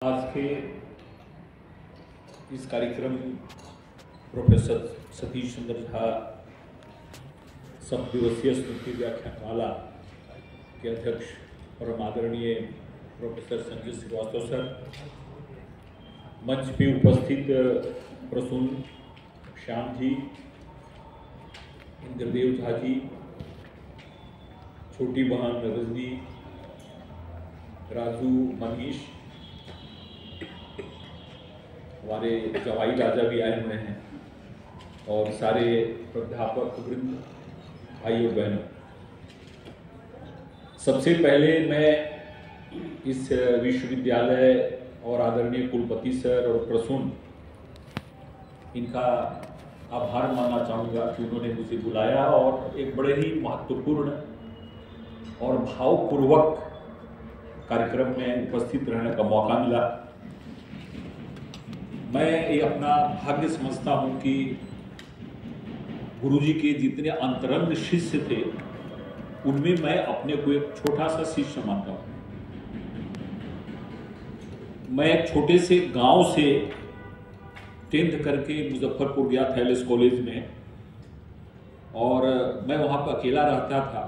आज के इस कार्यक्रम प्रोफेसर सतीश चंद्र झा सब दिवसीय स्मृति व्याख्यानमाला के अध्यक्ष परम आदरणीय प्रोफेसर संजय श्रीवास्तव सर, मंच पे उपस्थित प्रसून श्याम जी, इंद्रदेव झा जी, छोटी बहन रजनी, राजू, मनीष, हमारे जवाई राजा भी आए हुए हैं और सारे प्राध्यापक वृंद, भाइयों बहनों, सबसे पहले मैं इस विश्वविद्यालय और आदरणीय कुलपति सर और प्रसून इनका आभार मानना चाहूँगा कि उन्होंने मुझे बुलाया और एक बड़े ही महत्वपूर्ण और भावपूर्वक कार्यक्रम में उपस्थित रहने का मौका मिला। मैं ये अपना भाग्य समझता हूँ कि गुरुजी के जितने अंतरंग शिष्य थे उनमें मैं अपने को एक छोटा सा शिष्य मानता हूँ। मैं एक छोटे से गांव से 10th करके मुजफ्फरपुर गया था एलएस कॉलेज में, और मैं वहाँ पर अकेला रहता था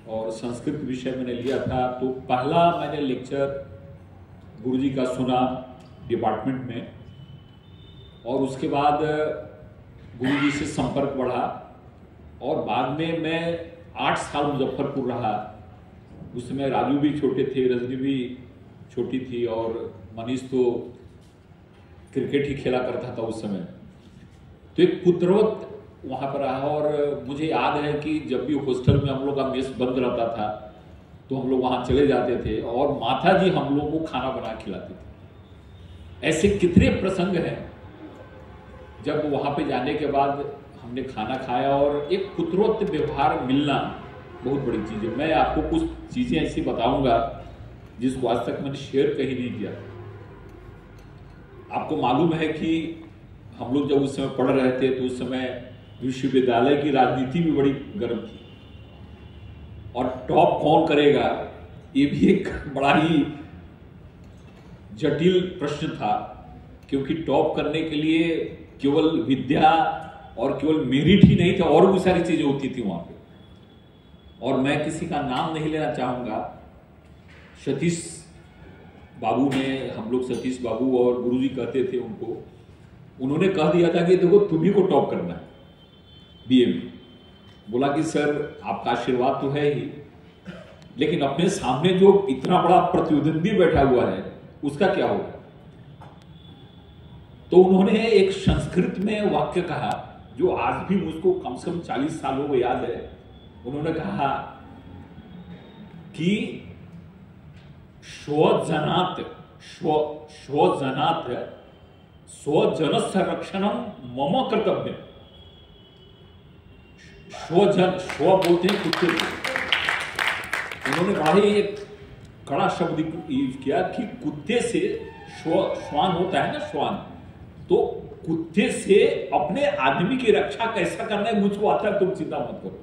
और संस्कृत विषय मैंने लिया था। तो पहला मैंने लेक्चर गुरुजी का सुना डिपार्टमेंट में, और उसके बाद गुरुजी से संपर्क बढ़ा और बाद में मैं 8 साल मुजफ्फरपुर रहा। उस समय राजू भी छोटे थे, रजनी भी छोटी थी और मनीष तो क्रिकेट ही खेला करता था उस समय। तो एक पुत्रवत वहाँ पर रहा और मुझे याद है कि जब भी हॉस्टल में हम लोग का मेस बंद रहता था तो हम लोग वहाँ चले जाते थे और माता जी हम लोग को खाना बना खिलाते थे। ऐसे कितने प्रसंग हैं जब वहाँ पे जाने के बाद हमने खाना खाया और एक पुत्रोक्त व्यवहार मिलना बहुत बड़ी चीज़ है। मैं आपको कुछ चीज़ें ऐसी बताऊंगा जिसको आज तक मैंने शेयर कहीं नहीं किया। आपको मालूम है कि हम लोग जब उस समय पढ़ रहे थे तो उस समय विश्वविद्यालय की राजनीति भी बड़ी गर्म थी और टॉप कौन करेगा ये भी एक बड़ा ही जटिल प्रश्न था, क्योंकि टॉप करने के लिए केवल विद्या और केवल मेरिट ही नहीं था, और भी सारी चीजें होती थी वहां पे। और मैं किसी का नाम नहीं लेना चाहूंगा। सतीश बाबू ने, हम लोग सतीश बाबू और गुरुजी कहते थे उनको, उन्होंने कह दिया था कि देखो तुम्ही को टॉप करना है बीए में। बोला कि सर आपका आशीर्वाद तो है ही, लेकिन अपने सामने जो इतना बड़ा प्रतिद्वंदी बैठा हुआ है उसका क्या होगा। तो उन्होंने एक संस्कृत में वाक्य कहा जो आज भी मुझको कम से कम 40 सालों को याद है। उन्होंने कहा कि स्वजनात् स्वजन संरक्षणम मम कर्तव्य। स्व बोलते हैं कुत्ते को। उन्होंने बड़ा ही एक कड़ा शब्द यूज किया कि कुत्ते से श्वान होता है ना, श्वान, तो कुत्ते से अपने आदमी की रक्षा कैसा करना है मुझको आता है, तुम चिंता मत करो।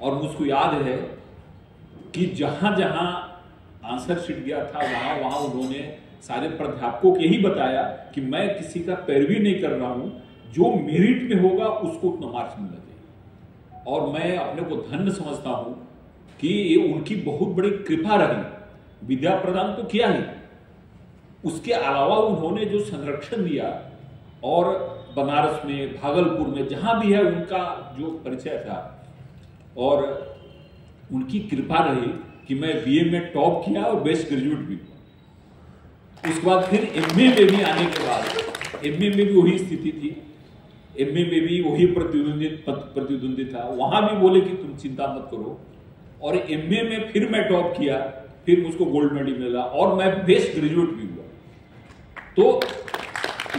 और मुझको याद है कि जहां जहां आंसर शीट गया था वहां वहां उन्होंने सारे प्राध्यापकों को यही बताया कि मैं किसी का पैरवी नहीं कर रहा हूं, जो मेरिट में होगा उसको उतना मार्क्स मिलना चाहिए। और मैं अपने को धन्य समझता हूं कि ये उनकी बहुत बड़ी कृपा रही। विद्या प्रदान तो किया ही, उसके अलावा उन्होंने जो संरक्षण दिया, और बनारस में, भागलपुर में, जहां भी है उनका जो परिचय था, और उनकी कृपा रही कि मैं बीए में टॉप किया और बेस्ट ग्रेजुएट भी। उसके बाद फिर एमए में भी आने के बाद एमए में भी वही स्थिति थी, एमए में भी वही प्रतिद्वंदी था। वहां भी बोले कि तुम चिंता मत करो, और एमए में फिर मैं टॉप किया, फिर मुझको गोल्ड मेडल मिला और मैं बेस्ट ग्रेजुएट भी हुआ। तो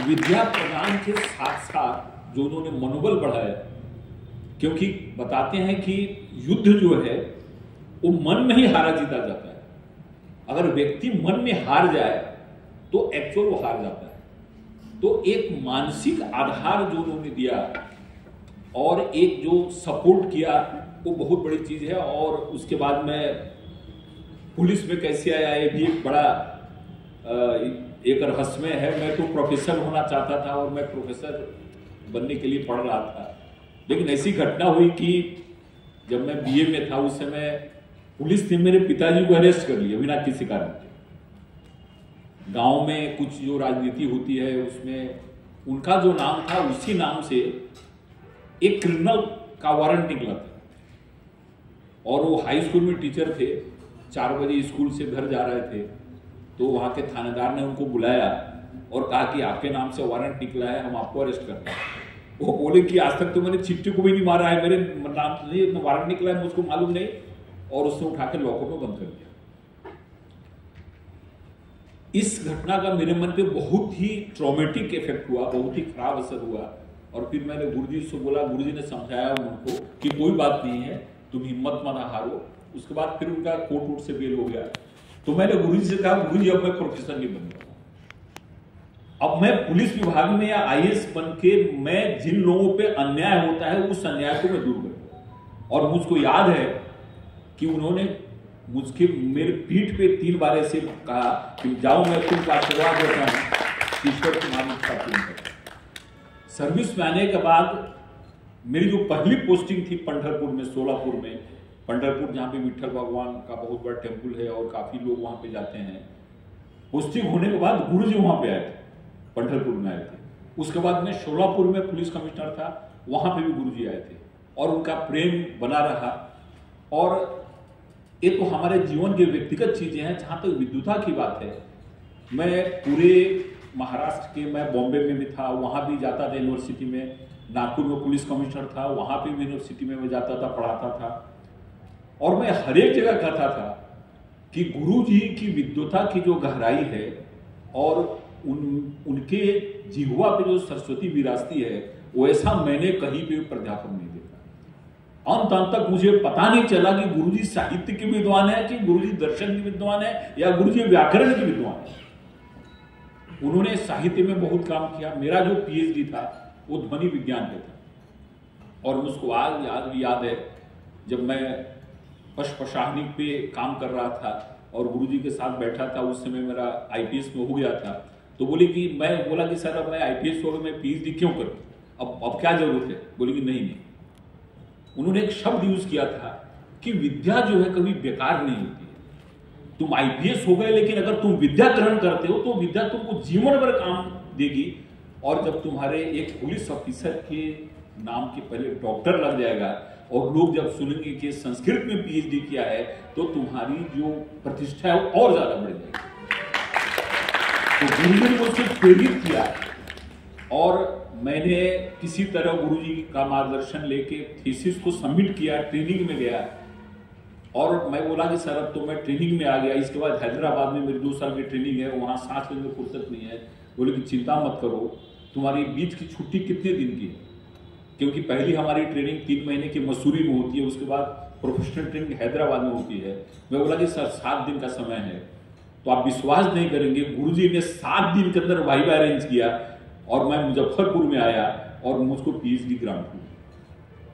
विद्या प्रदान के साथ साथ जो उन्होंने मनोबल बढ़ाया, क्योंकि बताते हैं कि युद्ध जो है वो मन में ही हारा जीता जाता है। अगर व्यक्ति मन में हार जाए तो एक्चुअल वो हार जाता है। तो एक मानसिक आधार जो उन्होंने दिया और एक जो सपोर्ट किया वो बहुत बड़ी चीज है। और उसके बाद में पुलिस में कैसे आया ये भी एक बड़ा एक रहस्यमय है। मैं तो प्रोफेसर होना चाहता था और मैं प्रोफेसर बनने के लिए पढ़ रहा था, लेकिन ऐसी घटना हुई कि जब मैं बीए में था उस समय पुलिस ने मेरे पिताजी को अरेस्ट कर लिया बिना किसी कारण के। गांव में कुछ जो राजनीति होती है उसमें उनका जो नाम था उसी नाम से एक क्रिमिनल का वारंट निकला था, और वो हाई स्कूल में टीचर थे। 4 बजे स्कूल से घर जा रहे थे तो वहां के थानेदार ने उनको बुलाया और कहा कि आपके नाम से वारंट निकला है, हम आपको अरेस्ट करते हैं। वो बोले कि आज तक तो मैंने चिट्ठी को भी नहीं मारा है, मेरे नाम से वारंट निकला है, मुझको मालूम नहीं, और उसने उठा के लॉकर में बंद कर दिया। इस घटना का मेरे मन पे बहुत ही ट्रॉमेटिक इफेक्ट हुआ, बहुत ही खराब असर हुआ। और फिर मैंने गुरुजी से बोला, गुरुजी ने समझाया उनको कि कोई बात नहीं है, तुम हिम्मत मत हारो। उसके बाद फिर उनका कोर्ट से बेल हो गया। तो मैंने गुरुजी से कहा, गुरुजी अब मैं प्रोफेसर नहीं बनूंगा, अब मैं पुलिस विभाग में या आईएएस बन के मैं जिन लोगों पे अन्याय होता है उस अन्याय को मैं दूर करूंगा। और मुझको याद है कि उन्होंने मुझके मेरे पीठ पे 3 बार ऐसे कहा कि जाओ, मैं तुमको आशीर्वाद देता हूं, ईश्वर की मानवता पूर्ण करो। सर्विस में आने के बाद मेरी जो पहली पोस्टिंग थी पंढरपुर में, सोलापुर में, पंढरपुर जहाँ पे विठल भगवान का बहुत बड़ा टेम्पल है और काफी लोग वहां पे जाते हैं। पोस्टिंग होने के बाद गुरुजी वहां पे आए थे, पंढरपुर में आए थे। उसके बाद मैं सोलापुर में पुलिस कमिश्नर था, वहां पे भी गुरुजी आए थे और उनका प्रेम बना रहा। और ये तो हमारे जीवन के व्यक्तिगत चीजें हैं। जहां तक विद्युता की बात है, मैं पूरे महाराष्ट्र के, मैं बॉम्बे में भी था, वहां भी जाता था यूनिवर्सिटी में, नागपुर में पुलिस कमिश्नर था, वहां पे भी यूनिवर्सिटी में मैं जाता था, पढ़ाता था। और मैं हर एक जगह कहता था कि गुरुजी की विद्युता की जो गहराई है और उनके जिह्वा पे जो सरस्वती विरासती है, वैसा मैंने कहीं भी प्राध्यापक नहीं देखा। अंत तक मुझे पता नहीं चला कि गुरुजी साहित्य के विद्वान है कि गुरुजी दर्शन के विद्वान है या गुरुजी व्याकरण के विद्वान है। उन्होंने साहित्य में बहुत काम किया। मेरा जो पीएचडी था वो ध्वनि विज्ञान पे था। और मुझको आज भी याद है, जब मैं पशुप्रशासनिक पे काम कर रहा था और गुरुजी के साथ बैठा था, उस समय मेरा आईपीएस में हो गया था। तो बोले कि मैं बोला कि सर अब मैं आईपीएस हो गया, मैं पीएचडी क्यों करूं, अब क्या जरूरत है? बोले कि नहीं। उन्होंने एक शब्द यूज किया था कि विद्या जो है कभी बेकार नहीं होती है। तुम आईपीएस हो गए, लेकिन अगर तुम विद्या ग्रहण करते हो तो विद्या तुमको जीवन भर काम देगी। और जब तुम्हारे एक पुलिस ऑफिसर के नाम के पहले डॉक्टर लग जाएगा और लोग जब सुनेंगे कि संस्कृत में पीएचडी किया है, तो तुम्हारी जो प्रतिष्ठा है वो और ज्यादा बढ़ जाएगी। तो गुरुजी ने मुझसे प्रेरित किया और मैंने किसी तरह गुरुजी का मार्गदर्शन लेके थीसिस को सबमिट किया, ट्रेनिंग में गया। और मैं बोला कि सर अब तो मैं ट्रेनिंग में आ गया, इसके बाद हैदराबाद में मेरी 2 साल की ट्रेनिंग है, वहां सांस लेने में फुर्सत नहीं है। बोले कि चिंता मत करो, तुम्हारी बीच की छुट्टी कितने दिन की है? क्योंकि पहली हमारी ट्रेनिंग 3 महीने की मसूरी में होती है, उसके बाद प्रोफेशनल ट्रेनिंग हैदराबाद में होती है। मैं बोला कि सर 7 दिन का समय है। तो आप विश्वास नहीं करेंगे, गुरुजी ने 7 दिन के अंदर वाइवा अरेंज किया और मैं मुजफ्फरपुर में आया और मुझको पीएचडी ग्रांट हुई।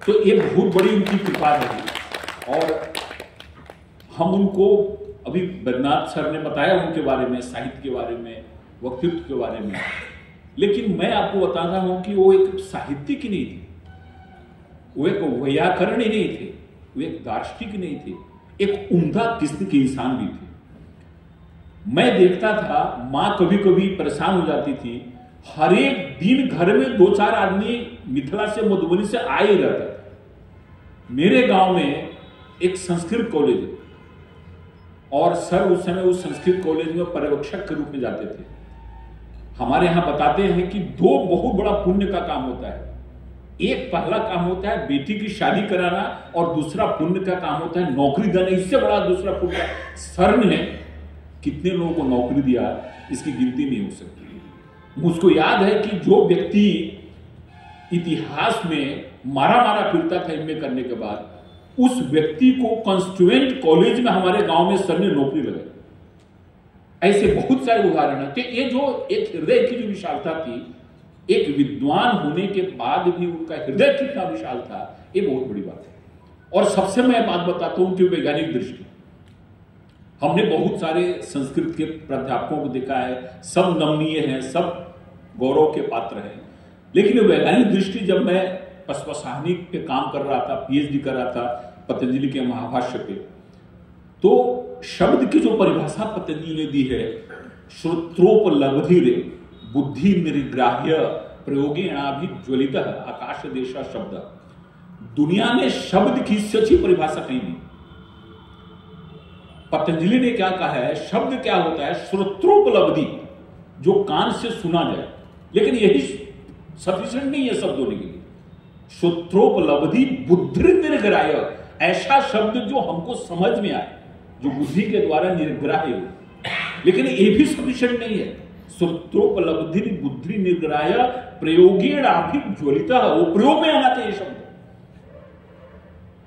तो ये बहुत बड़ी उनकी कृपा रही। और हम उनको, अभी बैद्यनाथ सर ने बताया उनके बारे में, साहित्य के बारे में, वक्तृत्व के बारे में, लेकिन मैं आपको बता रहा हूं कि वो एक साहित्यिक नहीं थे, वो एक वैयाकरण ही नहीं थे, वो एक दार्शनिक नहीं थे, एक उम्दा किस्म के इंसान भी थे। मैं देखता था मां कभी कभी परेशान हो जाती थी, हर एक दिन घर में 2-4 आदमी मिथिला से, मधुबनी से आए ही रहता था। मेरे गांव में एक संस्कृत कॉलेज है और सर उस समय उस संस्कृत कॉलेज में पर्यवेक्षक के रूप में जाते थे। हमारे यहां बताते हैं कि 2 बहुत बड़ा पुण्य का काम होता है। एक पहला काम होता है बेटी की शादी कराना और दूसरा पुण्य का काम होता है नौकरी देना। इससे बड़ा दूसरा पुण्य सर ने कितने लोगों को नौकरी दिया, इसकी गिनती नहीं हो सकती। मुझको याद है कि जो व्यक्ति इतिहास में मारा फिरता था एमए करने के बाद, उस व्यक्ति को कॉन्स्टिट्यूएंट कॉलेज में हमारे गांव में सर ने नौकरी लगाई। ऐसे बहुत सारे उदाहरण हैं। तो ये जो एक हृदय की जो विशालता थी, एक विद्वान होने के बाद भी उनका हृदय कितना विशाल था, ये बहुत बड़ी बात है। और सबसे मैं बात बताता हूं उनकी वैज्ञानिक दृष्टि। हमने बहुत सारे संस्कृत के प्राध्यापकों को देखा है, सब नमनीय हैं, सब गौरव के पात्र हैं, लेकिन वैज्ञानिक दृष्टि जब मैं पश्वसाहनी पे काम कर रहा था, पीएचडी कर रहा था पतंजलि के महाभाष्य पे, तो शब्द की जो परिभाषा पतंजलि ने दी है, श्रोत्रोपलब्धि बुद्धि निर्ग्राह्य प्रयोगेणाभिज्वलित आकाश देश शब्द, दुनिया में शब्द की इससे अच्छी परिभाषा कहीं नहीं। पतंजलि ने क्या कहा है, शब्द क्या होता है, श्रोत्रोपलब्धि, जो कान से सुना जाए, लेकिन यही सफिशिएंट नहीं है शब्द होने के लिए। श्रोत्रोपलब्धि बुद्धि निर्ग्राह्य, ऐसा शब्द जो हमको समझ में आए, जो बुद्धि के द्वारा निर्ग्राह्य हो, लेकिन ये भी सफिशिएंट नहीं है। श्रोत्रोपलब्धि बुद्धि निर्ग्राह्य प्रयोगेणाभिज्वलित, वो प्रयोग में आना चाहिए शब्द।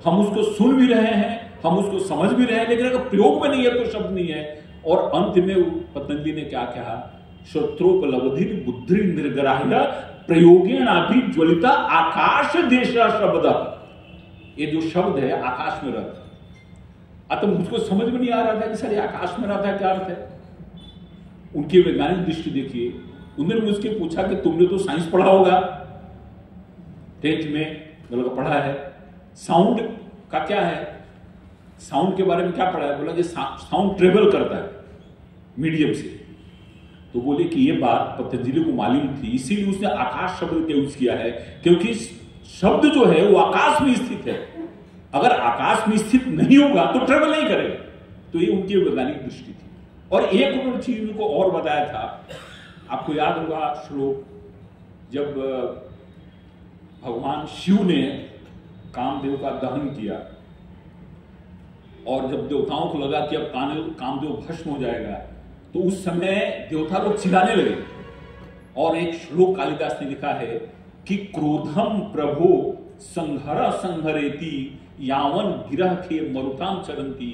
हम उसको सुन भी रहे हैं, हम उसको समझ भी रहे हैं, लेकिन अगर प्रयोग में नहीं है तो शब्द नहीं है। और अंत में पतंजलि ने क्या कहा, श्रोत्रोपलब्धि बुद्धि निर्ग्राह्य प्रयोगेणाभिज्वलित आकाश देश शब्द, ये जो शब्द है आकाश में रहता है। तो मुझको समझ में नहीं आ रहा था कि सर ये आकाश में रहता है, क्या अर्थ है। उनकी वैज्ञानिक दृष्टि देखिए, उन्होंने मुझसे पूछा कि तुमने तो साइंस पढ़ा होगा 10th में, बोला पढ़ा है। साउंड का क्या है, साउंड के बारे में क्या पढ़ा है, बोला कि साउंड ट्रेवल करता है मीडियम से। तो बोले कि ये बात पतंजलि को मालूम थी, इसीलिए उसने आकाश शब्द का यूज किया है, क्योंकि शब्द जो है वो आकाश में स्थित है। अगर आकाश में स्थित नहीं होगा तो ट्रेवल नहीं करेगा। तो ये उनकी वैज्ञानिक दृष्टि थी। और एक उन्होंने चीज उनको और बताया था, आपको याद होगा श्लोक, जब भगवान शिव ने कामदेव का दहन किया और जब देवताओं को लगा कि अब कामदेव भस्म हो जाएगा, तो उस समय देवता लोग चिल्लाने लगे। और एक श्लोक कालिदास ने लिखा है कि क्रोधम प्रभो संहर संहरेति यावन गिरह के मरुताम चरंती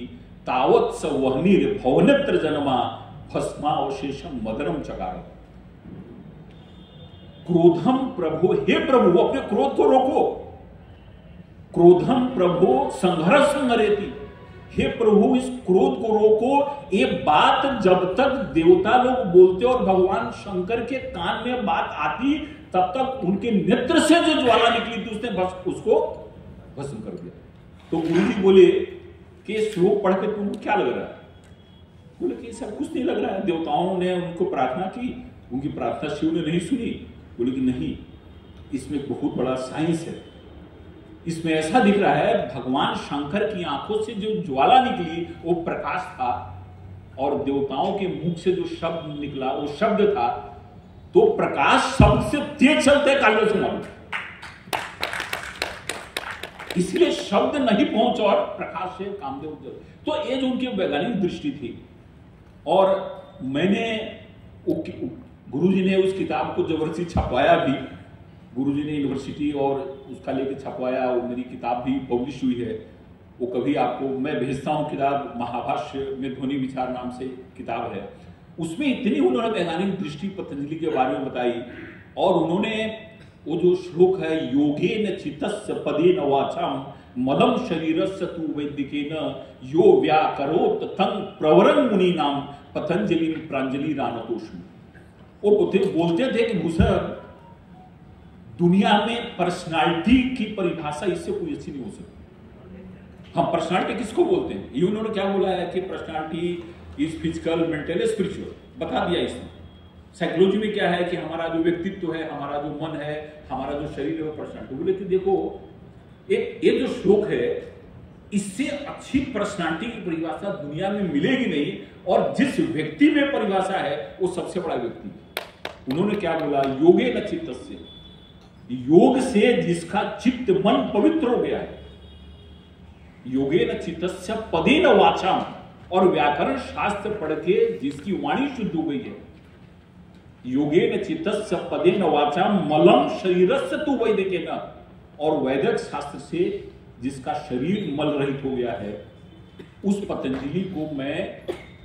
तावत स वहनीर भवनेत्र जन्मा भस्मावशेषम मदरम चकार। क्रोधम प्रभु, हे प्रभु अपने क्रोध को रोको। क्रोधम प्रभु संहर संहरेति, हे प्रभु इस क्रोध को रोको। ये बात जब तक देवता लोग बोलते और भगवान शंकर के कान में बात आती, तब तक उनके नेत्र से जो ज्वाला निकली थी उसने बस उसको भस्म कर दिया। तो गुरुजी बोले कि श्लोक पढ़ के तुमको क्या लग रहा है? बोले कि सब कुछ नहीं लग रहा है, देवताओं ने उनको प्रार्थना की, उनकी प्रार्थना शिव ने नहीं सुनी। बोले कि नहीं, इसमें बहुत बड़ा साइंस है। इसमें ऐसा दिख रहा है भगवान शंकर की आंखों से जो ज्वाला निकली वो प्रकाश था, और देवताओं के मुख से जो शब्द निकला वो शब्द था। तो प्रकाश शब्द से तेज चलते कालिदास से मालूम, इसलिए शब्द नहीं पहुंचा और प्रकाश से कामदेव जल। तो ये जो उनकी वैज्ञानिक दृष्टि थी। और मैंने गुरुजी ने उस किताब को जबरदस्ती छपवाया भी, गुरुजी ने यूनिवर्सिटी और उसका लेके छपवाया, और मेरी किताब भी पब्लिश हुई है। वो कभी आपको मैं भेजता हूँ किताब, महाभाष्य में ध्वनि विचार नाम से किताब है। उसमें इतनी उन्होंने वैज्ञानिक दृष्टि पतंजलि के बारे में बताई। और उन्होंने वो जो श्लोक है, योगेन चित्तस्य पदेन वाचाम मलम शरीरस्य तु वैदिकेन यो व्याकरोत तं प्रवरं मुनीनाम पतंजलि प्रांजलि रानतोषम। वो बोलते थे कि भूषण, दुनिया में पर्सनालिटी की परिभाषा इससे कोई अच्छी नहीं हो सकती। हम पर्सनालिटी किसको बोलते हैं? ये उन्होंने क्या बोला है कि personality is physical, mental, spiritual, बता दिया इसने। साइकोलॉजी में क्या है कि हमारा जो व्यक्तित्व है, हमारा जो मन है, हमारा जो शरीर है, वो पर्सनालिटी। बोले कि देखो ये जो श्लोक है, इससे अच्छी पर्सनालिटी की परिभाषा दुनिया में मिलेगी नहीं, और जिस व्यक्ति में परिभाषा है वो सबसे बड़ा व्यक्ति है। उन्होंने क्या बोला, योगे न चित्तस्य, योग से जिसका चित्त मन पवित्र हो गया है, योगे न चित्तस्य पदेन वाचाम, और व्याकरण शास्त्र पढ़ के जिसकी वाणी शुद्ध हो गई है, योगेन चित्तस्य पदेन वाचाम मलम शरीरस्य तु वैदिकेन, और वैदिक शास्त्र से जिसका शरीर मल रहित हो गया है, उस पतंजलि को मैं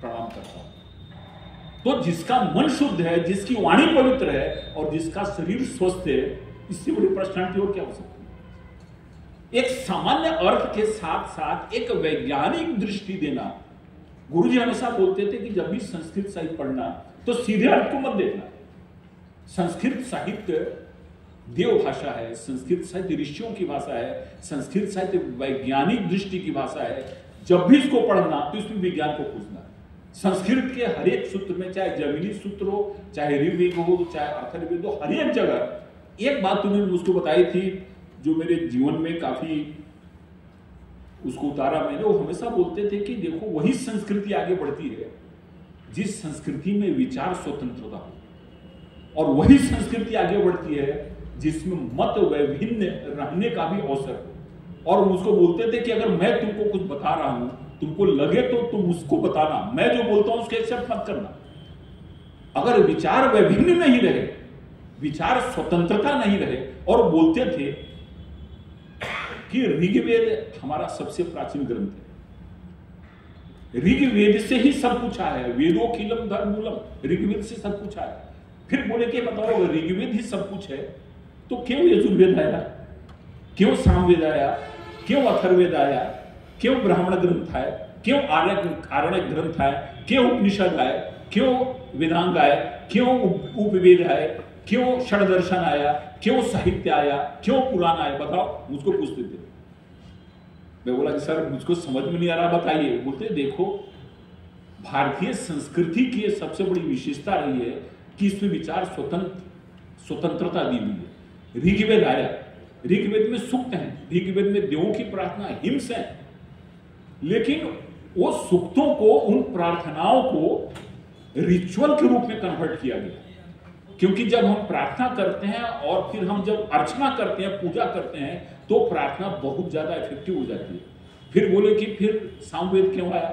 प्रणाम करता हूं। तो जिसका मन शुद्ध है, जिसकी वाणी पवित्र है, और जिसका शरीर स्वस्थ है, इससे बड़ी पर्सनालिटी और क्या हो सकती है? एक सामान्य अर्थ के साथ साथ एक वैज्ञानिक दृष्टि देना, गुरुजी हमेशा बोलते थे कि जब भी संस्कृत साहित्य पढ़ना तो सीधे अर्थ को मत देखना। संस्कृत साहित्य देव भाषा है, संस्कृत साहित्य ऋषियों की भाषा है, संस्कृत साहित्य वैज्ञानिक दृष्टि की भाषा है। जब भी इसको पढ़ना तो इसमें विज्ञान को खोजना। संस्कृत के हर एक सूत्र में, चाहे जमीनी सूत्र हो, चाहे ऋग्वेद हो, चाहे अथर्ववेद हो, हर एक जगह एक बात तुमने मुझको बताई थी जो मेरे जीवन में काफी उसको उतारा मैंने। वो हमेशा बोलते थे कि देखो वही संस्कृति आगे बढ़ती है जिस संस्कृति में विचार स्वतंत्रता हो, और वही संस्कृति आगे बढ़ती है जिसमें मत वैभिन्न रहने का भी अवसर हो। और मुझको बोलते थे कि अगर मैं तुमको कुछ बता रहा हूं, तुमको लगे तो तुम उसको बताना, मैं जो बोलता हूं उसके एक्सेप्ट मत करना। अगर विचार वैभिन्न नहीं रहे, विचार स्वतंत्रता नहीं रहे, और बोलते थे कि ऋग्वेद हमारा सबसे प्राचीन ग्रंथ है, ऋग्वेद से ही सब पूछा है, वेदोखिलम धर्मूलम, ऋग्वेद से सब पूछा है। फिर बोले कि बताओ ऋग्वेद ही सब कुछ है तो क्यों यजुर्वेद आया, क्यों सामवेद आया, क्यों अथर्ववेद आया, क्यों ब्राह्मण ग्रंथ है, क्यों आरण्यक ग्रंथ है, क्यों उपनिषद आए, क्यों वेदांग आए, क्यों उपवेद आए, क्यों षड्दर्शन आया, क्यों साहित्य आया, क्यों पुराण आया, बताओ। मुझको पूछते थे। मैं बोला कि सर मुझको समझ में नहीं आ रहा, बताइए। बोलते देखो भारतीय संस्कृति की सबसे बड़ी विशेषता रही है कि इसमें विचार स्वतंत्रता दी हुई है। ऋग्वेद आया, ऋग्वेद में सूक्त हैं, ऋग्वेद में देवों की प्रार्थना हिम्स है, लेकिन वो सूक्तों को, उन प्रार्थनाओं को रिचुअल के रूप में कन्वर्ट किया गया। क्योंकि जब हम प्रार्थना करते हैं और फिर हम जब अर्चना करते हैं, पूजा करते हैं, तो प्रार्थना बहुत ज्यादा इफेक्टिव हो जाती है। फिर बोले कि फिर सामवेद क्यों आया?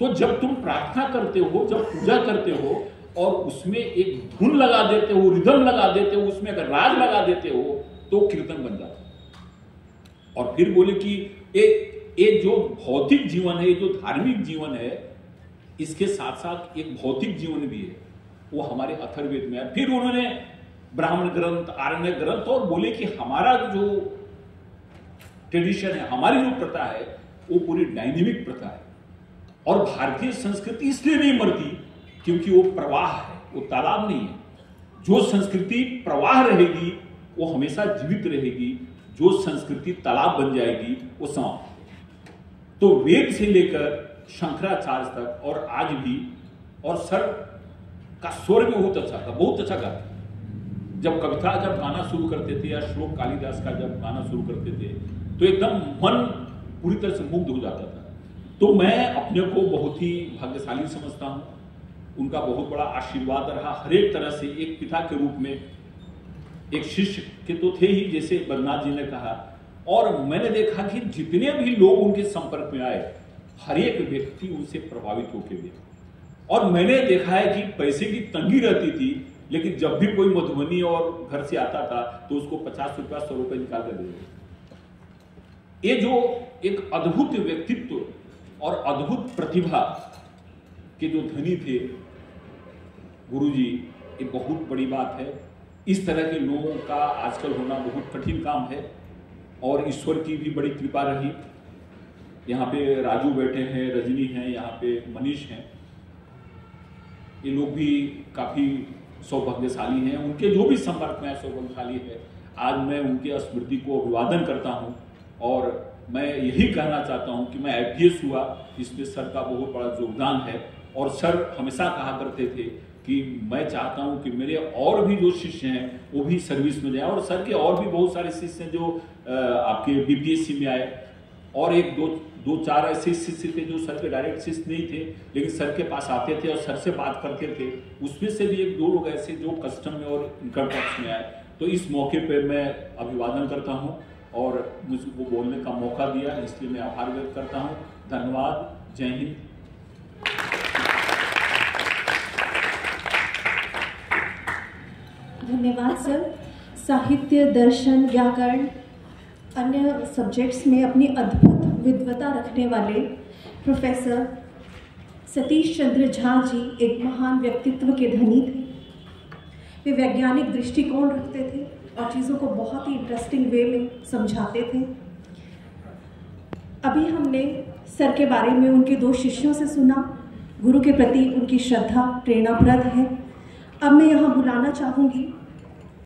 तो जब तुम प्रार्थना करते हो, जब पूजा करते हो और उसमें एक धुन लगा देते हो, रिदम लगा देते हो, उसमें अगर राग लगा देते हो तो कीर्तन बन जाता है। और फिर बोले कि ये जो भौतिक जीवन है, जो धार्मिक जीवन है, इसके साथ साथ एक भौतिक जीवन भी है, वो हमारे अथर्ववेद में है। फिर उन्होंने ब्राह्मण ग्रंथ, आरण्य ग्रंथ, और बोले कि हमारा जो ट्रेडिशन है, हमारी जो प्रथा है, वो पूरी डायनेमिक प्रथा है। और भारतीय संस्कृति इसलिए नहीं मरती क्योंकि वो प्रवाह है, वो तालाब नहीं है। जो संस्कृति प्रवाह रहेगी वो हमेशा जीवित रहेगी, जो संस्कृति तालाब बन जाएगी वो समाप्त। तो वेद से लेकर शंकराचार्य तक और आज भी, और सर का स्वर भी बहुत अच्छा था, बहुत अच्छा गाते। जब कविता जब गाना शुरू करते थे या श्लोक कालिदास का जब गाना शुरू करते थे तो एकदम मन पूरी तरह से मुग्ध हो जाता था। तो मैं अपने को बहुत ही भाग्यशाली समझता हूं, उनका बहुत बड़ा आशीर्वाद रहा हर एक तरह से। एक पिता के रूप में, एक शिष्य के तो थे ही, जैसे बद्रीनाथ जी ने कहा, और मैंने देखा कि जितने भी लोग उनके संपर्क में आए, हर एक व्यक्ति उनसे प्रभावित होकर गया। और मैंने देखा है कि पैसे की तंगी रहती थी, लेकिन जब भी कोई मधुबनी और घर से आता था तो उसको 50 रुपया 100 रुपये निकाल कर देते। ये जो एक अद्भुत व्यक्तित्व और अद्भुत प्रतिभा के जो धनी थे गुरुजी, ये बहुत बड़ी बात है। इस तरह के लोगों का आजकल होना बहुत कठिन काम है, और ईश्वर की भी बड़ी कृपा रही। यहाँ पे राजू बैठे हैं, रजनी हैं, यहाँ पे मनीष हैं, ये लोग भी काफी सौभाग्यशाली हैं। उनके जो भी संपर्क में सौभाग्यशाली है। आज मैं उनके स्मृति को अभिवादन करता हूँ, और मैं यही कहना चाहता हूँ कि मैं IPS हुआ, इसमें सर का बहुत बड़ा योगदान है। और सर हमेशा कहा करते थे कि मैं चाहता हूं कि मेरे और भी जो शिष्य हैं वो भी सर्विस में जाए, और सर के और भी बहुत सारे शिष्य हैं जो आपके BPSC में आए, और एक दो चार ऐसे शिष्य थे जो सर के डायरेक्ट शिष्य नहीं थे, लेकिन सर के पास आते थे और सर से बात करते थे। उसमें से भी 1-2 लोग ऐसे जो कस्टम में और इनकम टैक्स में आए। तो इस मौके पर मैं अभिवादन करता हूँ, और मुझको बोलने का मौका दिया, इसलिए मैं आभार व्यक्त करता हूँ। धन्यवाद। जय हिंद। धन्यवाद सर। साहित्य, दर्शन, व्याकरण, अन्य सब्जेक्ट्स में अपनी अद्भुत विद्वता रखने वाले प्रोफेसर सतीश चंद्र झा जी एक महान व्यक्तित्व के धनी थे। वे वैज्ञानिक दृष्टिकोण रखते थे और चीज़ों को बहुत ही इंटरेस्टिंग वे में समझाते थे। अभी हमने सर के बारे में उनके 2 शिष्यों से सुना। गुरु के प्रति उनकी श्रद्धा प्रेरणाप्रद है। अब मैं यहाँ बुलाना चाहूँगी